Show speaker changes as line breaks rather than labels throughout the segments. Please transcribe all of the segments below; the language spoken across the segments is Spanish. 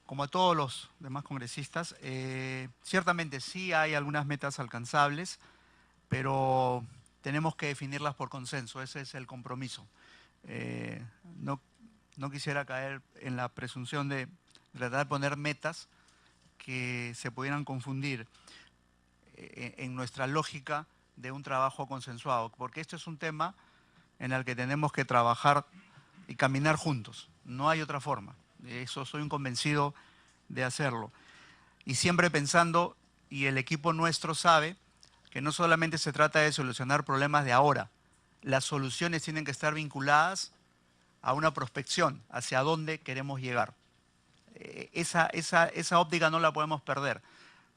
como a todos los demás congresistas, ciertamente sí hay algunas metas alcanzables, pero tenemos que definirlas por consenso, ese es el compromiso. No quisiera caer en la presunción de tratar de poner metas que se pudieran confundir en nuestra lógica de un trabajo consensuado, porque esto es un tema en el que tenemos que trabajar y caminar juntos, no hay otra forma. Eso soy un convencido de hacerlo. Y siempre pensando, y el equipo nuestro sabe, que no solamente se trata de solucionar problemas de ahora, las soluciones tienen que estar vinculadas a una prospección, hacia dónde queremos llegar. Esa óptica no la podemos perder,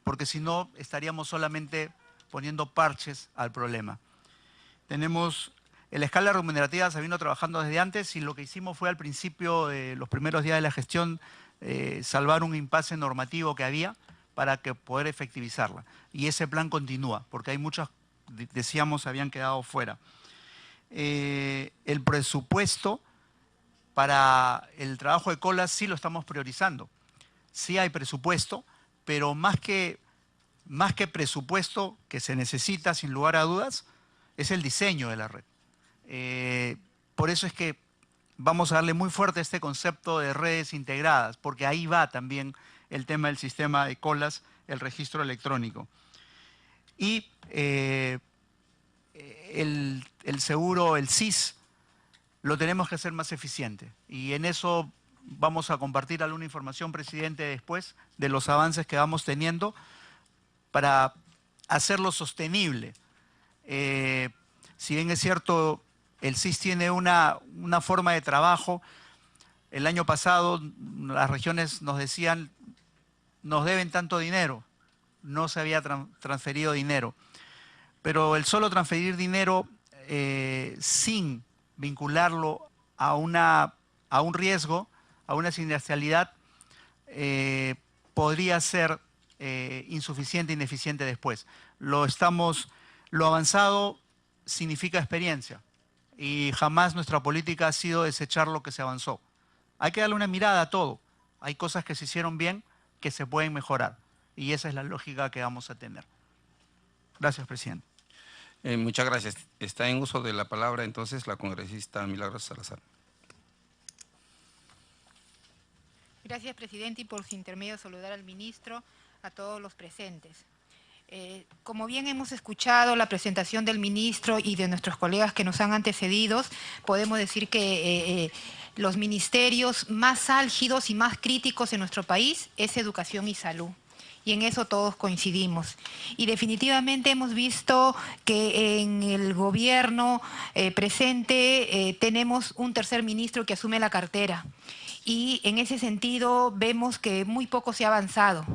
porque si no estaríamos solamente poniendo parches al problema. Tenemos, la escala remunerativa se vino trabajando desde antes y lo que hicimos fue al principio de los primeros días de la gestión salvar un impasse normativo que había para que poder efectivizarla. Y ese plan continúa, porque hay muchas, decíamos, habían quedado fuera. El presupuesto para el trabajo de colas sí lo estamos priorizando. Sí hay presupuesto, pero más que presupuesto que se necesita sin lugar a dudas, es el diseño de la red. Por eso es que vamos a darle muy fuerte a este concepto de redes integradas, porque ahí va también el tema del sistema de colas, el registro electrónico. Y el seguro, el SIS, lo tenemos que hacer más eficiente. Y en eso vamos a compartir alguna información, presidente, después de los avances que vamos teniendo para hacerlo sostenible. Si bien es cierto, el SIS tiene una forma de trabajo. El año pasado las regiones nos decían, nos deben tanto dinero, no se había transferido dinero. Pero el solo transferir dinero sin vincularlo a un riesgo, a una siniestralidad, podría ser insuficiente, ineficiente después. Lo avanzado significa experiencia y jamás nuestra política ha sido desechar lo que se avanzó. Hay que darle una mirada a todo. Hay cosas que se hicieron bien que se pueden mejorar y esa es la lógica que vamos a tener. Gracias, presidente.
Muchas gracias. Está en uso de la palabra entonces la congresista Milagros Salazar.
Gracias, presidente, y por su intermedio saludar al ministro, a todos los presentes. Como bien hemos escuchado la presentación del ministro y de nuestros colegas que nos han antecedido, podemos decir que los ministerios más álgidos y más críticos en nuestro país es educación y salud. Y en eso todos coincidimos. Y definitivamente hemos visto que en el gobierno presente tenemos un tercer ministro que asume la cartera. Y en ese sentido vemos que muy poco se ha avanzado.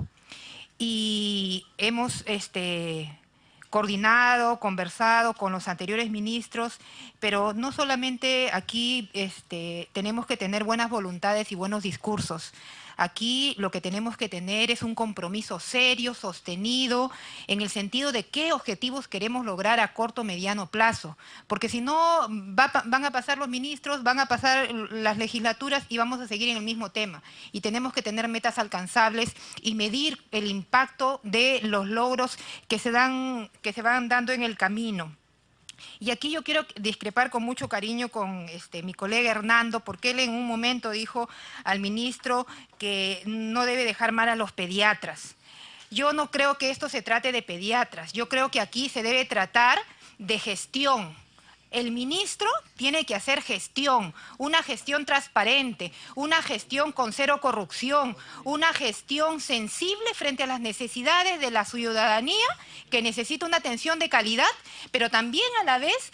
Y hemos coordinado, conversado con los anteriores ministros, pero no solamente aquí tenemos que tener buenas voluntades y buenos discursos. Aquí lo que tenemos que tener es un compromiso serio, sostenido, en el sentido de qué objetivos queremos lograr a corto o mediano plazo. Porque si no, van a pasar los ministros, van a pasar las legislaturas y vamos a seguir en el mismo tema. Y tenemos que tener metas alcanzables y medir el impacto de los logros que se van dando en el camino. Y aquí yo quiero discrepar con mucho cariño con mi colega Hernando, porque él en un momento dijo al ministro que no debe dejar mal a los pediatras. Yo no creo que esto se trate de pediatras, yo creo que aquí se debe tratar de gestión. El ministro tiene que hacer gestión, una gestión transparente, una gestión con cero corrupción, una gestión sensible frente a las necesidades de la ciudadanía que necesita una atención de calidad, pero también a la vez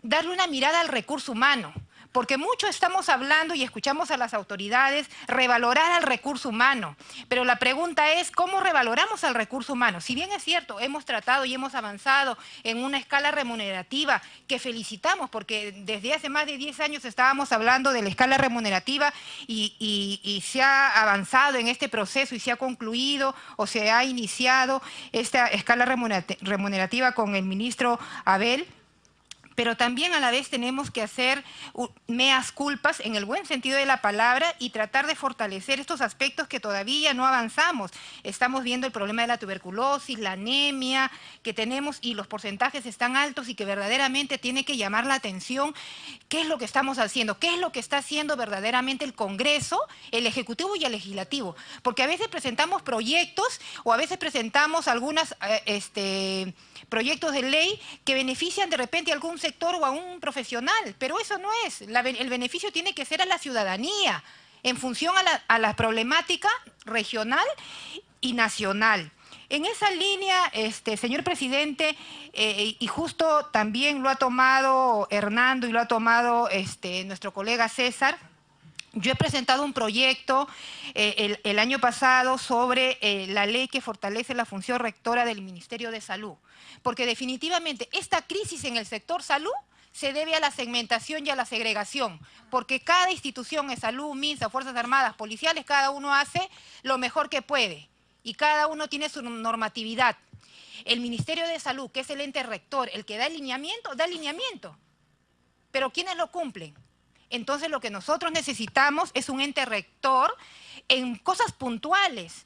darle una mirada al recurso humano. Porque mucho estamos hablando y escuchamos a las autoridades revalorar al recurso humano. Pero la pregunta es, ¿cómo revaloramos al recurso humano? Si bien es cierto, hemos tratado y hemos avanzado en una escala remunerativa que felicitamos, porque desde hace más de 10 años estábamos hablando de la escala remunerativa y se ha avanzado en este proceso y se ha concluido o se ha iniciado esta escala remunerativa con el ministro Abel. pero también a la vez tenemos que hacer meas culpas en el buen sentido de la palabra y tratar de fortalecer estos aspectos que todavía no avanzamos. Estamos viendo el problema de la tuberculosis, la anemia que tenemos y los porcentajes están altos y que verdaderamente tiene que llamar la atención qué es lo que estamos haciendo, qué es lo que está haciendo verdaderamente el Congreso, el Ejecutivo y el Legislativo. Porque a veces presentamos proyectos o a veces presentamos algunos proyectos de ley que benefician de repente a algún sector o a un profesional, pero eso no es. El beneficio tiene que ser a la ciudadanía, en función a la problemática regional y nacional. En esa línea, señor presidente, y justo también lo ha tomado Hernando y lo ha tomado nuestro colega César, yo he presentado un proyecto el año pasado sobre la ley que fortalece la función rectora del Ministerio de Salud, porque definitivamente esta crisis en el sector salud se debe a la segmentación y a la segregación, porque cada institución de salud, MINSA, Fuerzas Armadas, policiales, cada uno hace lo mejor que puede y cada uno tiene su normatividad. El Ministerio de Salud, que es el ente rector, el que da alineamiento, pero ¿quiénes lo cumplen? Entonces lo que nosotros necesitamos es un ente rector en cosas puntuales.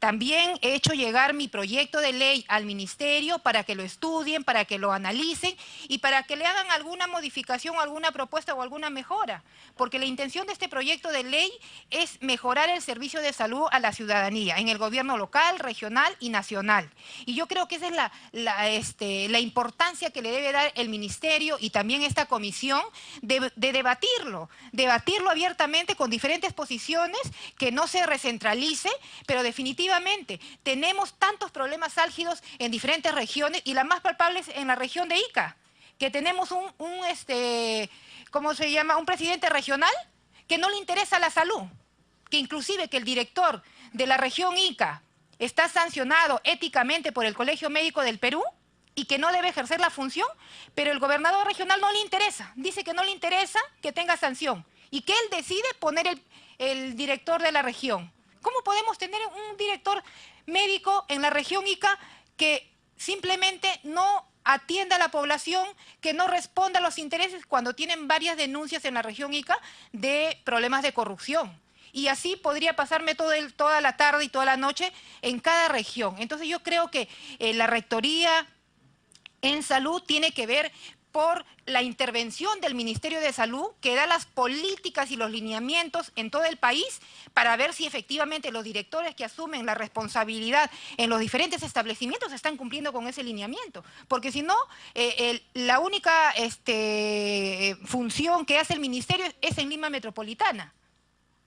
También he hecho llegar mi proyecto de ley al Ministerio para que lo estudien, para que lo analicen y para que le hagan alguna modificación, alguna propuesta o alguna mejora. Porque la intención de este proyecto de ley es mejorar el servicio de salud a la ciudadanía en el gobierno local, regional y nacional. Y yo creo que esa es la importancia que le debe dar el Ministerio y también esta comisión de debatirlo abiertamente con diferentes posiciones, que no se recentralice, pero definitivamente tenemos tantos problemas álgidos en diferentes regiones y la más palpable es en la región de Ica, que tenemos ¿cómo se llama? Un presidente regional que no le interesa la salud, que inclusive que el director de la región Ica está sancionado éticamente por el Colegio Médico del Perú y que no debe ejercer la función, pero el gobernador regional no le interesa, dice que no le interesa que tenga sanción y que él decide poner el director de la región. ¿Cómo podemos tener un director médico en la región Ica que simplemente no atienda a la población, que no responda a los intereses cuando tienen varias denuncias en la región Ica de problemas de corrupción? Y así podría pasarme toda la tarde y toda la noche en cada región. Entonces yo creo que la rectoría en salud tiene que ver por la intervención del Ministerio de Salud, que da las políticas y los lineamientos en todo el país para ver si efectivamente los directores que asumen la responsabilidad en los diferentes establecimientos están cumpliendo con ese lineamiento. Porque si no, la única función que hace el Ministerio es en Lima Metropolitana.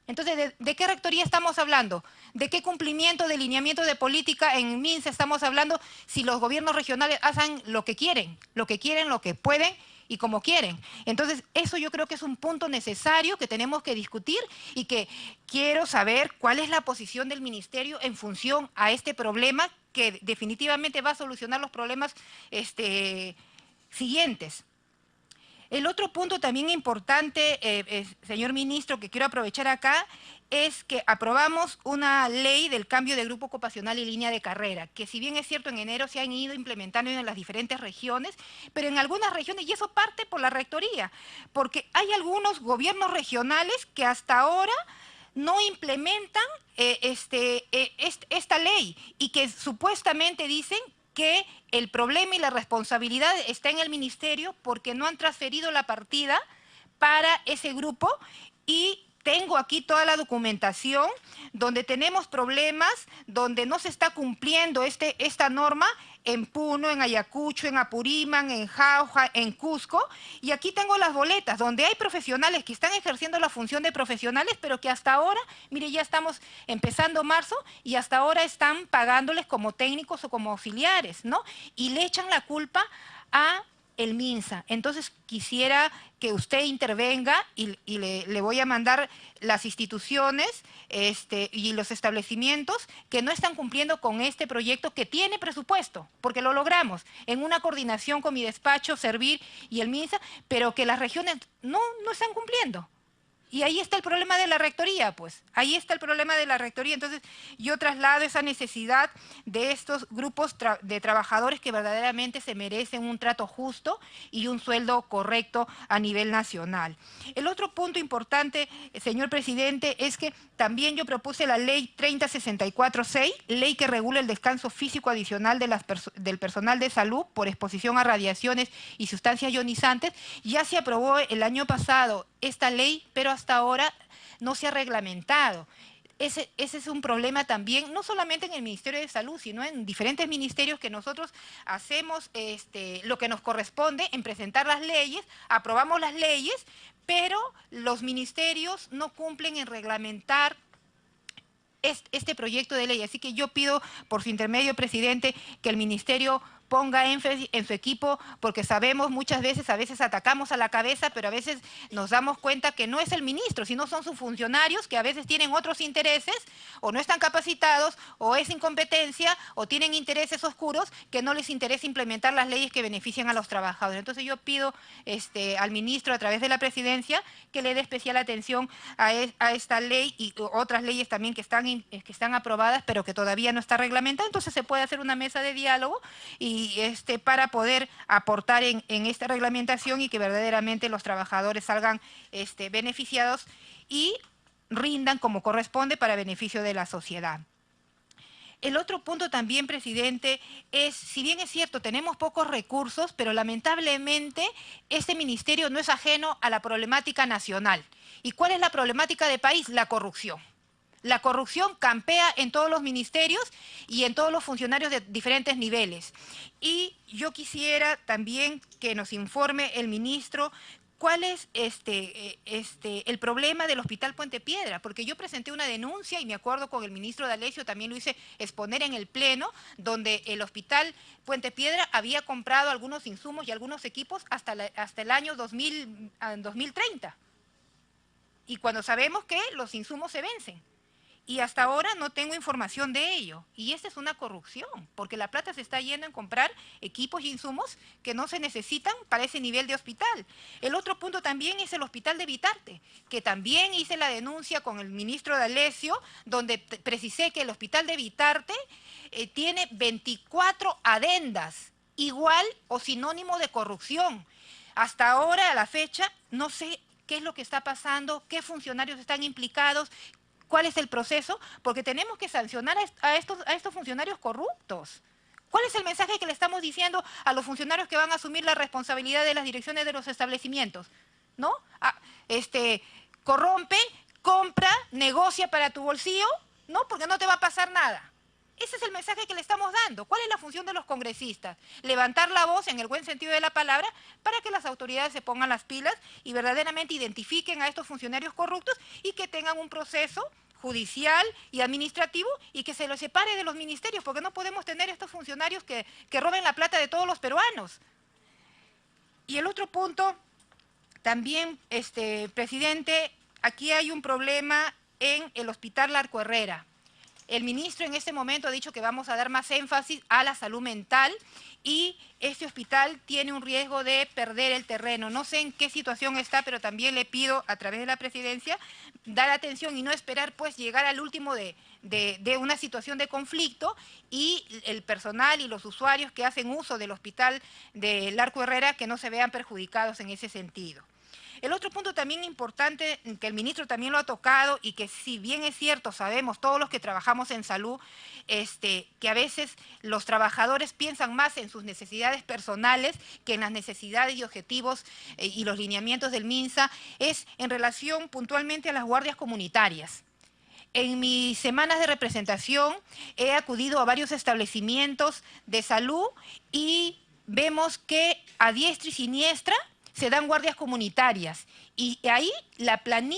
Entonces, ¿de qué rectoría estamos hablando? ¿De qué cumplimiento de lineamiento de política en MINSA estamos hablando si los gobiernos regionales hacen lo que quieren, lo que pueden y como quieren? Entonces, eso yo creo que es un punto necesario que tenemos que discutir y que quiero saber cuál es la posición del Ministerio en función a este problema que definitivamente va a solucionar los problemas siguientes. El otro punto también importante, señor ministro, que quiero aprovechar acá, es que aprobamos una ley del cambio de grupo ocupacional y línea de carrera, que si bien es cierto en enero se han ido implementando en las diferentes regiones, pero en algunas regiones, y eso parte por la rectoría, porque hay algunos gobiernos regionales que hasta ahora no implementan esta ley y que supuestamente dicen que el problema y la responsabilidad está en el Ministerio porque no han transferido la partida para ese grupo y tengo aquí toda la documentación donde tenemos problemas, donde no se está cumpliendo esta norma en Puno, en Ayacucho, en Apurímac, en Jauja, en Cusco, y aquí tengo las boletas, donde hay profesionales que están ejerciendo la función de profesionales, pero que hasta ahora, mire, ya estamos empezando marzo, y hasta ahora están pagándoles como técnicos o como auxiliares, ¿no? Y le echan la culpa a el MINSA. Entonces quisiera que usted intervenga y le voy a mandar las instituciones y los establecimientos que no están cumpliendo con este proyecto que tiene presupuesto, porque lo logramos en una coordinación con mi despacho, Servir y el MINSA, pero que las regiones no están cumpliendo. Y ahí está el problema de la rectoría, pues. Ahí está el problema de la rectoría. Entonces, yo traslado esa necesidad de estos grupos de trabajadores que verdaderamente se merecen un trato justo y un sueldo correcto a nivel nacional. El otro punto importante, señor presidente, es que también yo propuse la ley 3064-6, ley que regula el descanso físico adicional de del personal de salud por exposición a radiaciones y sustancias ionizantes. Ya se aprobó el año pasado esta ley, pero hasta ahora no se ha reglamentado. Ese es un problema también, no solamente en el Ministerio de Salud, sino en diferentes ministerios que nosotros hacemos lo que nos corresponde en presentar las leyes, aprobamos las leyes, pero los ministerios no cumplen en reglamentar este proyecto de ley. Así que yo pido, por su intermedio, presidente, que el ministerio ponga énfasis en su equipo, porque sabemos muchas veces, a veces atacamos a la cabeza, pero a veces nos damos cuenta que no es el ministro, sino son sus funcionarios que a veces tienen otros intereses, o no están capacitados, o es incompetencia, o tienen intereses oscuros que no les interesa implementar las leyes que benefician a los trabajadores. Entonces yo pido al ministro, a través de la presidencia, que le dé especial atención a esta ley y otras leyes también que están aprobadas, pero que todavía no está reglamentada. Entonces se puede hacer una mesa de diálogo y para poder aportar en esta reglamentación y que verdaderamente los trabajadores salgan beneficiados y rindan como corresponde para beneficio de la sociedad. El otro punto también, presidente, es, si bien es cierto, tenemos pocos recursos, pero lamentablemente este ministerio no es ajeno a la problemática nacional. ¿Y cuál es la problemática del país? La corrupción. La corrupción campea en todos los ministerios y en todos los funcionarios de diferentes niveles. Y yo quisiera también que nos informe el ministro cuál es el problema del Hospital Puente Piedra, porque yo presenté una denuncia y me acuerdo con el ministro D'Alessio, también lo hice exponer en el Pleno, donde el Hospital Puente Piedra había comprado algunos insumos y algunos equipos hasta el año 2030. Y cuando sabemos que los insumos se vencen. Y hasta ahora no tengo información de ello. Y esta es una corrupción, porque la plata se está yendo en comprar equipos y insumos que no se necesitan para ese nivel de hospital. El otro punto también es el Hospital de Vitarte, que también hice la denuncia con el ministro D'Alessio, donde precisé que el Hospital de Vitarte tiene 24 adendas, igual o sinónimo de corrupción. Hasta ahora, a la fecha, no sé qué es lo que está pasando, qué funcionarios están implicados, ¿cuál es el proceso? Porque tenemos que sancionar a estos funcionarios corruptos. ¿Cuál es el mensaje que le estamos diciendo a los funcionarios que van a asumir la responsabilidad de las direcciones de los establecimientos? ¿No? Corrompe, compra, negocia para tu bolsillo, ¿no? Porque no te va a pasar nada. Ese es el mensaje que le estamos dando. ¿Cuál es la función de los congresistas? Levantar la voz en el buen sentido de la palabra para que las autoridades se pongan las pilas y verdaderamente identifiquen a estos funcionarios corruptos y que tengan un proceso judicial y administrativo y que se los separe de los ministerios, porque no podemos tener estos funcionarios que roben la plata de todos los peruanos. Y el otro punto, también, presidente, aquí hay un problema en el Hospital Larco Herrera. El ministro en este momento ha dicho que vamos a dar más énfasis a la salud mental y este hospital tiene un riesgo de perder el terreno. No sé en qué situación está, pero también le pido a través de la presidencia dar atención y no esperar pues llegar al último de una situación de conflicto y el personal y los usuarios que hacen uso del hospital de Larco Herrera que no se vean perjudicados en ese sentido. El otro punto también importante, que el ministro también lo ha tocado y que si bien es cierto, sabemos todos los que trabajamos en salud, que a veces los trabajadores piensan más en sus necesidades personales que en las necesidades y objetivos y los lineamientos del MINSA, es en relación puntualmente a las guardias comunitarias. En mis semanas de representación he acudido a varios establecimientos de salud y vemos que a diestra y siniestra se dan guardias comunitarias y ahí la planilla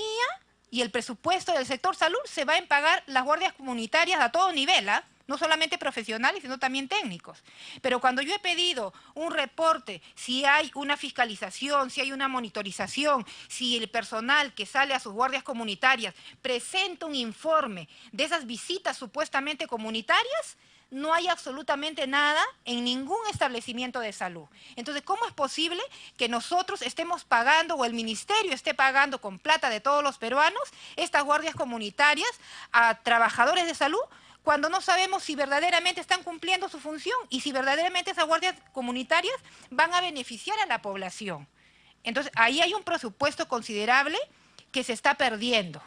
y el presupuesto del sector salud se va a pagar las guardias comunitarias a todo nivel, ¿ah? No solamente profesionales, sino también técnicos. Pero cuando yo he pedido un reporte, si hay una fiscalización, si hay una monitorización, si el personal que sale a sus guardias comunitarias presenta un informe de esas visitas supuestamente comunitarias, no hay absolutamente nada en ningún establecimiento de salud. Entonces, ¿cómo es posible que nosotros estemos pagando o el ministerio esté pagando con plata de todos los peruanos estas guardias comunitarias a trabajadores de salud cuando no sabemos si verdaderamente están cumpliendo su función y si verdaderamente esas guardias comunitarias van a beneficiar a la población? Entonces, ahí hay un presupuesto considerable que se está perdiendo,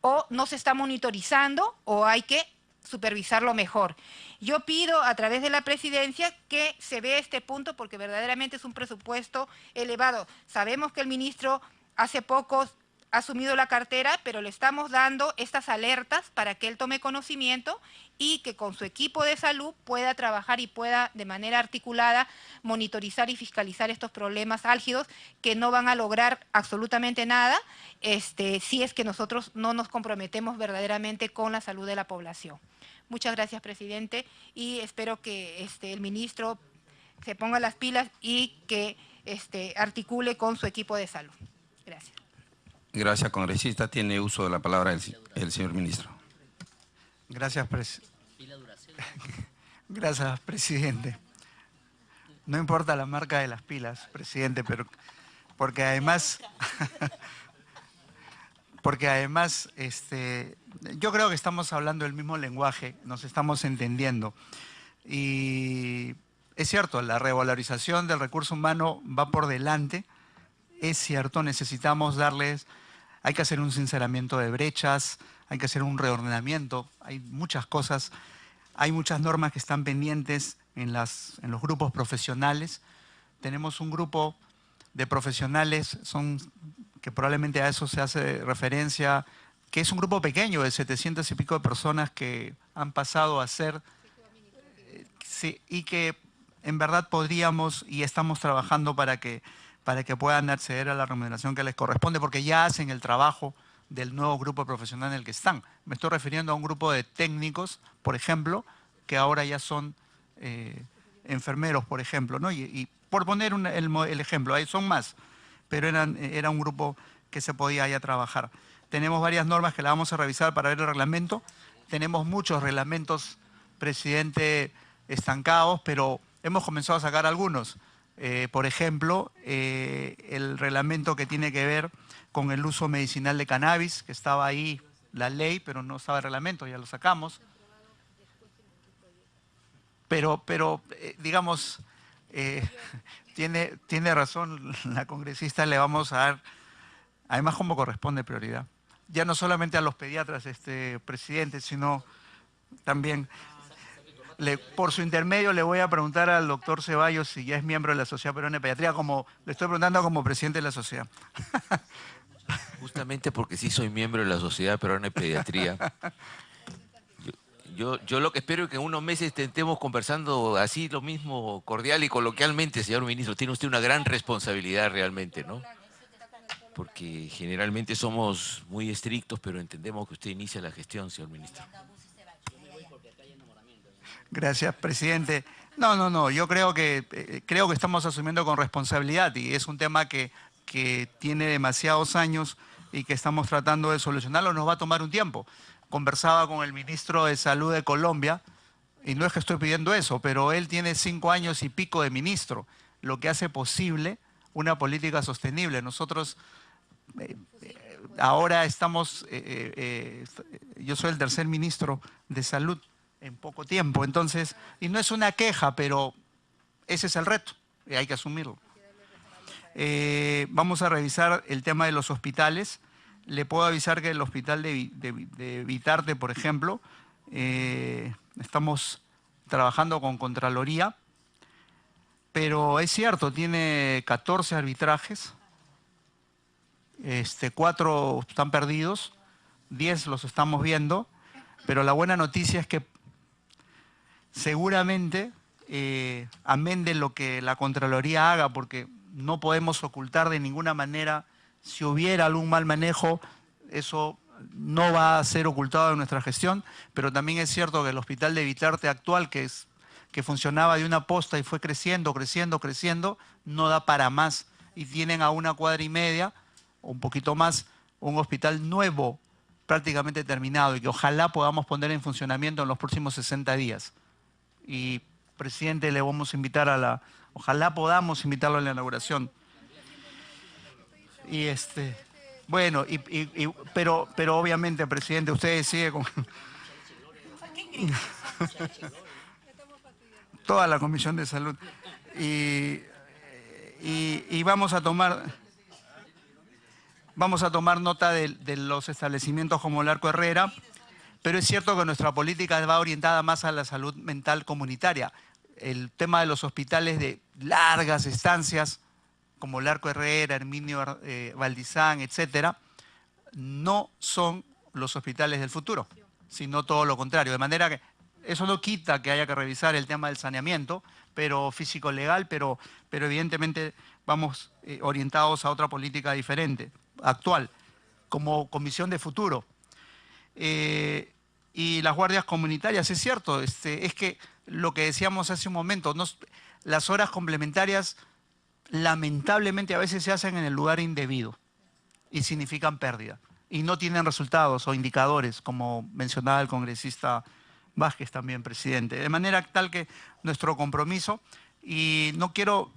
o no se está monitorizando, o hay que supervisarlo mejor. Yo pido a través de la presidencia que se vea este punto porque verdaderamente es un presupuesto elevado. Sabemos que el ministro hace poco ha asumido la cartera, pero le estamos dando estas alertas para que él tome conocimiento y que con su equipo de salud pueda trabajar y pueda de manera articulada monitorizar y fiscalizar estos problemas álgidos que no van a lograr absolutamente nada si es que nosotros no nos comprometemos verdaderamente con la salud de la población. Muchas gracias, presidente, y espero que el ministro se ponga las pilas y que articule con su equipo de salud. Gracias.
Gracias, congresista. Tiene uso de la palabra el señor ministro.
Gracias, Gracias, presidente. No importa la marca de las pilas, presidente, pero porque además yo creo que estamos hablando el mismo lenguaje, nos estamos entendiendo. Y es cierto, la revalorización del recurso humano va por delante. Es cierto, necesitamos hay que hacer un sinceramiento de brechas, hay que hacer un reordenamiento, hay muchas cosas, hay muchas normas que están pendientes en los grupos profesionales. Tenemos un grupo de profesionales, que probablemente a eso se hace referencia, que es un grupo pequeño de 700 y pico de personas que han pasado a ser, y que en verdad podríamos y estamos trabajando para que puedan acceder a la remuneración que les corresponde, porque ya hacen el trabajo del nuevo grupo profesional en el que están. Me estoy refiriendo a un grupo de técnicos, por ejemplo, que ahora ya son enfermeros, por ejemplo, ¿no? Y por poner el ejemplo, ahí son más, pero era un grupo que se podía ya trabajar. Tenemos varias normas que las vamos a revisar para ver el reglamento. Tenemos muchos reglamentos, presidente, estancados, pero hemos comenzado a sacar algunos. Por ejemplo, el reglamento que tiene que ver con el uso medicinal de cannabis, que estaba ahí la ley, pero no estaba el reglamento, ya lo sacamos. Pero digamos, tiene razón la congresista, le vamos a dar, además como corresponde, prioridad. Ya no solamente a los pediatras, presidente, sino también... por su intermedio le voy a preguntar al doctor Ceballos si ya es miembro de la Sociedad Peruana de Pediatría, como le estoy preguntando como presidente de la sociedad.
Justamente porque sí soy miembro de la Sociedad Peruana de Pediatría. Yo lo que espero es que en unos meses estemos conversando así lo mismo, cordial y coloquialmente, señor ministro. Tiene usted una gran responsabilidad realmente, ¿no? Porque generalmente somos muy estrictos, pero entendemos que usted inicia la gestión, señor ministro.
Gracias, presidente. No, yo creo que estamos asumiendo con responsabilidad y es un tema que tiene demasiados años y que estamos tratando de solucionarlo. Nos va a tomar un tiempo. Conversaba con el ministro de Salud de Colombia y no es que estoy pidiendo eso, pero él tiene 5 años y pico de ministro, lo que hace posible una política sostenible. Nosotros ahora estamos, yo soy el tercer ministro de Salud en poco tiempo, entonces, y no es una queja, pero ese es el reto y hay que asumirlo. Vamos a revisar el tema de los hospitales. Le puedo avisar que el hospital de Vitarte, por ejemplo, estamos trabajando con Contraloría, pero es cierto, tiene 14 arbitrajes, 4 están perdidos, 10 los estamos viendo, pero la buena noticia es que seguramente, amén de lo que la Contraloría haga, porque no podemos ocultar de ninguna manera, si hubiera algún mal manejo, eso no va a ser ocultado en nuestra gestión, pero también es cierto que el hospital de Vitarte actual, que funcionaba de una posta y fue creciendo, no da para más. Y tienen a 1,5 cuadras, o un poquito más, un hospital nuevo, prácticamente terminado y que ojalá podamos poner en funcionamiento en los próximos 60 días. Y, presidente, le vamos a invitar ojalá podamos invitarlo a la inauguración. Y bueno, pero obviamente, presidente, usted sigue con toda la Comisión de Salud. Y vamos a tomar nota de los establecimientos como el Arco Herrera, pero es cierto que nuestra política va orientada más a la salud mental comunitaria. El tema de los hospitales de largas estancias, como el Arco Herrera, Herminio Valdizán, etcétera, no son los hospitales del futuro, sino todo lo contrario. De manera que eso no quita que haya que revisar el tema del saneamiento, pero físico-legal, pero evidentemente vamos orientados a otra política diferente, actual, como comisión de futuro. Y las guardias comunitarias, es cierto, es que lo que decíamos hace un momento, las horas complementarias lamentablemente a veces se hacen en el lugar indebido y significan pérdida y no tienen resultados o indicadores, como mencionaba el congresista Vázquez también, presidente. De manera tal que nuestro compromiso, y no quiero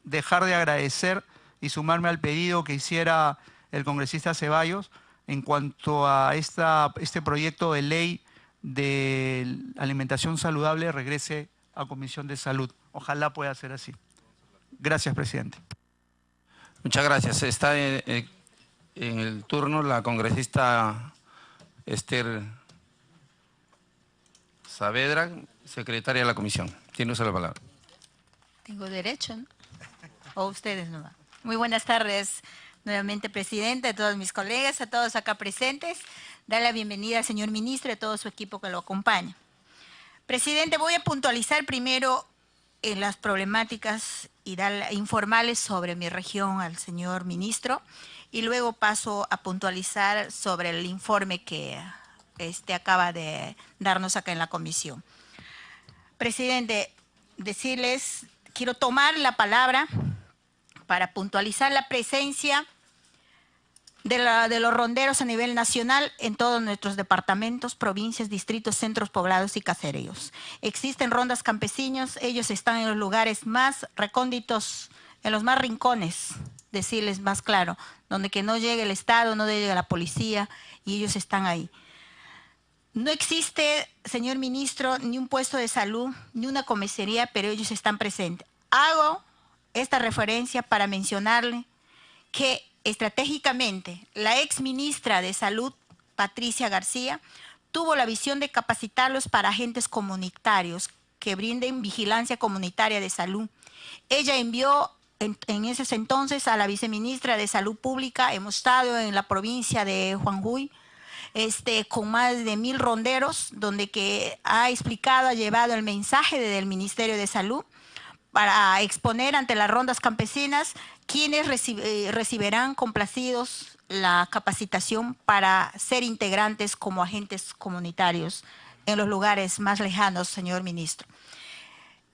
dejar de agradecer y sumarme al pedido que hiciera el congresista Ceballos en cuanto a este proyecto de ley de alimentación saludable regrese a Comisión de Salud. Ojalá pueda ser así. Gracias, presidente.
Muchas gracias. Está en el turno la congresista Esther Saavedra, secretaria de la comisión. Tiene usted la palabra.
Tengo derecho, ¿no? ¿O ustedes no? Muy buenas tardes nuevamente, presidente, a todos mis colegas, a todos acá presentes. Dar la bienvenida al señor ministro y a todo su equipo que lo acompaña. Presidente, voy a puntualizar primero en las problemáticas y informarles sobre mi región al señor ministro y luego paso a puntualizar sobre el informe que acaba de darnos acá en la comisión. Presidente, quiero tomar la palabra para puntualizar la presencia de los ronderos a nivel nacional en todos nuestros departamentos, provincias, distritos, centros poblados y caseríos. Existen rondas campesinos, ellos están en los lugares más recónditos, en los más rincones, decirles más claro, donde que no llegue el Estado, no llegue la policía y ellos están ahí. No existe, señor ministro, ni un puesto de salud, ni una comisaría, pero ellos están presentes. Hago esta referencia para mencionarle que estratégicamente la ex ministra de Salud, Patricia García, tuvo la visión de capacitarlos para agentes comunitarios que brinden vigilancia comunitaria de salud. Ella envió en ese entonces a la viceministra de Salud Pública, hemos estado en la provincia de Jujuy, con más de 1000 ronderos, donde que ha explicado, ha llevado el mensaje del Ministerio de Salud para exponer ante las rondas campesinas quienes recibirán complacidos la capacitación para ser integrantes como agentes comunitarios en los lugares más lejanos, señor ministro.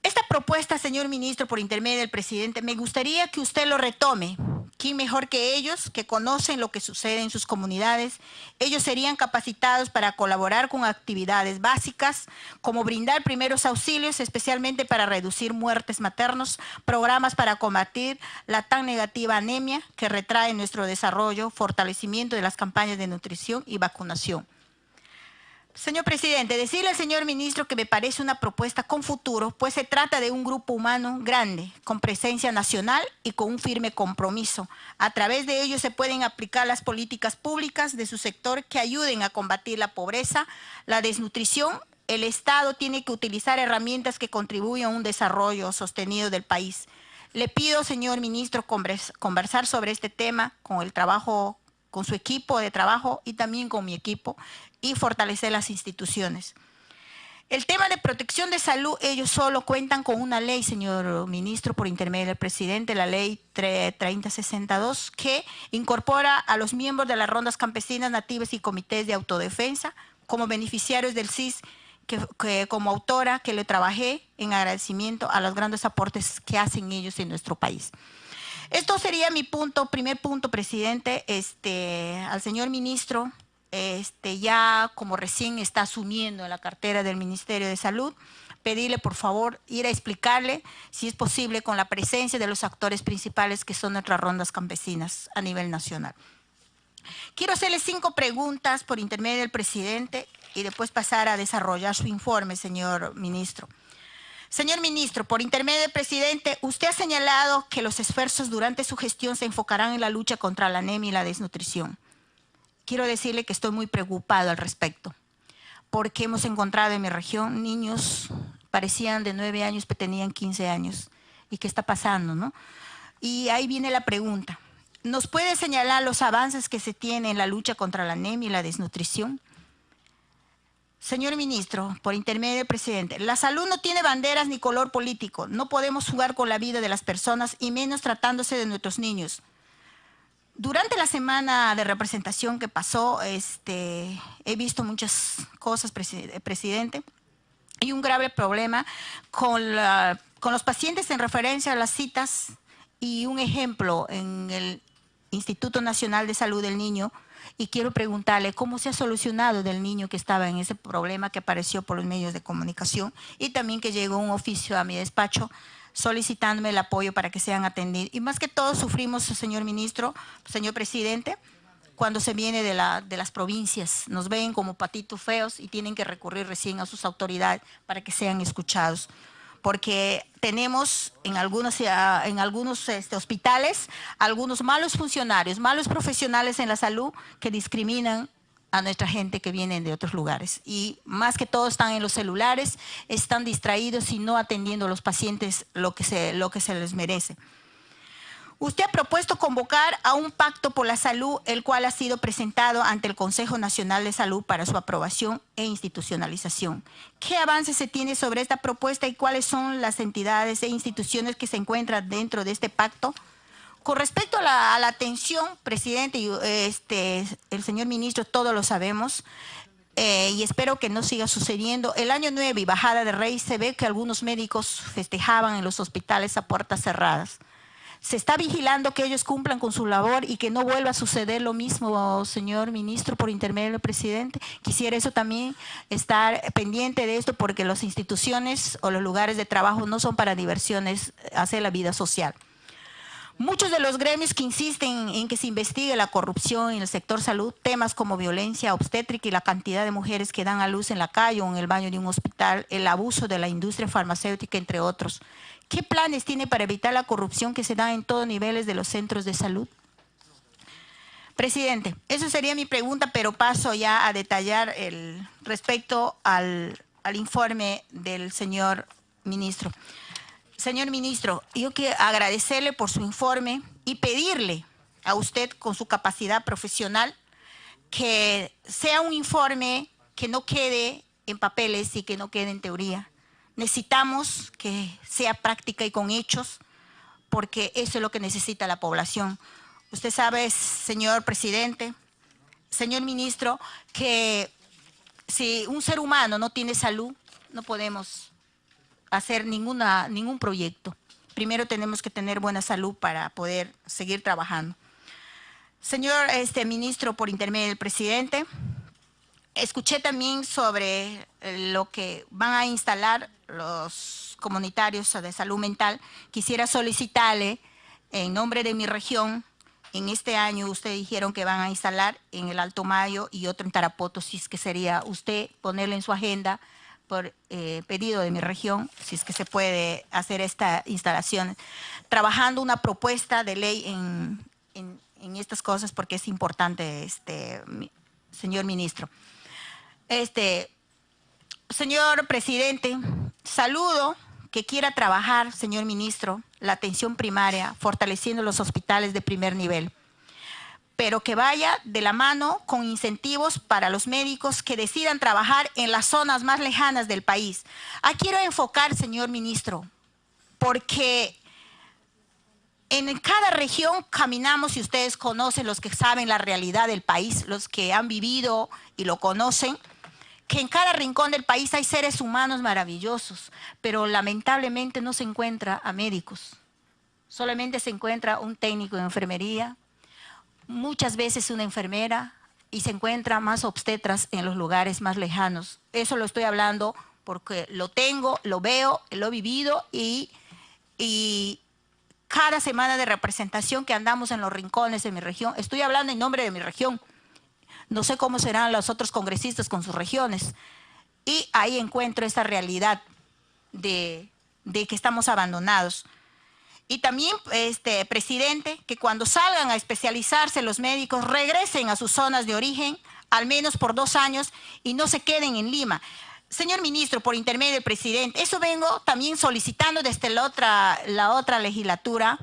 Esta propuesta, señor ministro, por intermedio del presidente, me gustaría que usted lo retome. ¿Quién mejor que ellos, que conocen lo que sucede en sus comunidades? Ellos serían capacitados para colaborar con actividades básicas, como brindar primeros auxilios, especialmente para reducir muertes maternos, programas para combatir la tan negativa anemia que retrae nuestro desarrollo, fortalecimiento de las campañas de nutrición y vacunación. Señor presidente, decirle al señor ministro que me parece una propuesta con futuro, pues se trata de un grupo humano grande, con presencia nacional y con un firme compromiso. A través de ellos se pueden aplicar las políticas públicas de su sector que ayuden a combatir la pobreza, la desnutrición. El Estado tiene que utilizar herramientas que contribuyan a un desarrollo sostenido del país. Le pido, señor ministro, conversar sobre este tema con su equipo de trabajo y también con mi equipo, y fortalecer las instituciones. El tema de protección de salud, ellos solo cuentan con una ley, señor ministro, por intermedio del presidente, la ley 3062, que incorpora a los miembros de las rondas campesinas, nativas y comités de autodefensa como beneficiarios del CIS, que como autora que le trabajé en agradecimiento a los grandes aportes que hacen ellos en nuestro país. Esto sería mi primer punto, presidente. Al señor ministro, ya como recién está asumiendo en la cartera del Ministerio de Salud, pedirle por favor ir a explicarle si es posible con la presencia de los actores principales que son nuestras rondas campesinas a nivel nacional. Quiero hacerle 5 preguntas por intermedio del presidente y después pasar a desarrollar su informe, señor ministro. Señor ministro, por intermedio del presidente, usted ha señalado que los esfuerzos durante su gestión se enfocarán en la lucha contra la anemia y la desnutrición. Quiero decirle que estoy muy preocupado al respecto, porque hemos encontrado en mi región niños, parecían de 9 años, pero tenían 15 años. ¿Y qué está pasando, no? Y ahí viene la pregunta. ¿Nos puede señalar los avances que se tienen en la lucha contra la anemia y la desnutrición? Señor ministro, por intermedio del presidente, la salud no tiene banderas ni color político. No podemos jugar con la vida de las personas y menos tratándose de nuestros niños. Durante la semana de representación que pasó, he visto muchas cosas, presidente, y un grave problema con los pacientes en referencia a las citas y un ejemplo en el Instituto Nacional de Salud del Niño. Y quiero preguntarle cómo se ha solucionado del niño que estaba en ese problema que apareció por los medios de comunicación y también que llegó un oficio a mi despacho solicitándome el apoyo para que sean atendidos. Y más que todo sufrimos, señor ministro, señor presidente, cuando se viene de las provincias. Nos ven como patitos feos y tienen que recurrir recién a sus autoridades para que sean escuchados. Porque tenemos en algunos hospitales algunos malos funcionarios, malos profesionales en la salud que discriminan a nuestra gente que viene de otros lugares. Y más que todo están en los celulares, están distraídos y no atendiendo a los pacientes lo que se les merece. Usted ha propuesto convocar a un pacto por la salud, el cual ha sido presentado ante el Consejo Nacional de Salud para su aprobación e institucionalización. ¿Qué avances se tiene sobre esta propuesta y cuáles son las entidades e instituciones que se encuentran dentro de este pacto? Con respecto a la atención, presidente, y el señor ministro, todos lo sabemos, y espero que no siga sucediendo. El año 9 y bajada de Reyes se ve que algunos médicos festejaban en los hospitales a puertas cerradas. Se está vigilando que ellos cumplan con su labor y que no vuelva a suceder lo mismo, señor ministro, por intermedio del presidente. Quisiera eso también estar pendiente de esto porque las instituciones o los lugares de trabajo no son para diversiones, hacer la vida social. Muchos de los gremios que insisten en que se investigue la corrupción en el sector salud, temas como violencia obstétrica y la cantidad de mujeres que dan a luz en la calle o en el baño de un hospital, el abuso de la industria farmacéutica, entre otros. ¿Qué planes tiene para evitar la corrupción que se da en todos niveles de los centros de salud? Presidente, eso sería mi pregunta, pero paso ya a detallar respecto al informe del señor ministro. Señor ministro, yo quiero agradecerle por su informe y pedirle a usted, con su capacidad profesional, que sea un informe que no quede en papeles y que no quede en teoría. Necesitamos que sea práctica y con hechos, porque eso es lo que necesita la población. Usted sabe, señor presidente, señor ministro, que si un ser humano no tiene salud, no podemos hacer ningún proyecto. Primero tenemos que tener buena salud para poder seguir trabajando. Señor ministro, por intermedio del presidente, escuché también sobre lo que van a instalar los comunitarios de salud mental. Quisiera solicitarle, en nombre de mi región, en este año ustedes dijeron que van a instalar en el Alto Mayo y otro en Tarapoto, si es que sería usted ponerle en su agenda por pedido de mi región, si es que se puede hacer esta instalación, trabajando una propuesta de ley en estas cosas porque es importante, señor ministro. Señor presidente, saludo que quiera trabajar, señor ministro, la atención primaria, fortaleciendo los hospitales de primer nivel, pero que vaya de la mano con incentivos para los médicos que decidan trabajar en las zonas más lejanas del país. Quiero enfocar, señor ministro, porque en cada región caminamos y ustedes conocen, los que saben la realidad del país, los que han vivido y lo conocen, que en cada rincón del país hay seres humanos maravillosos, pero lamentablemente no se encuentra a médicos. Solamente se encuentra un técnico de enfermería, muchas veces una enfermera y se encuentran más obstetras en los lugares más lejanos. Eso lo estoy hablando porque lo tengo, lo veo, lo he vivido y cada semana de representación que andamos en los rincones de mi región, estoy hablando en nombre de mi región, no sé cómo serán los otros congresistas con sus regiones, y ahí encuentro esta realidad de que estamos abandonados. Y también, presidente, que cuando salgan a especializarse los médicos, regresen a sus zonas de origen, al menos por 2 años, y no se queden en Lima. Señor ministro, por intermedio del presidente, eso vengo también solicitando desde la otra legislatura.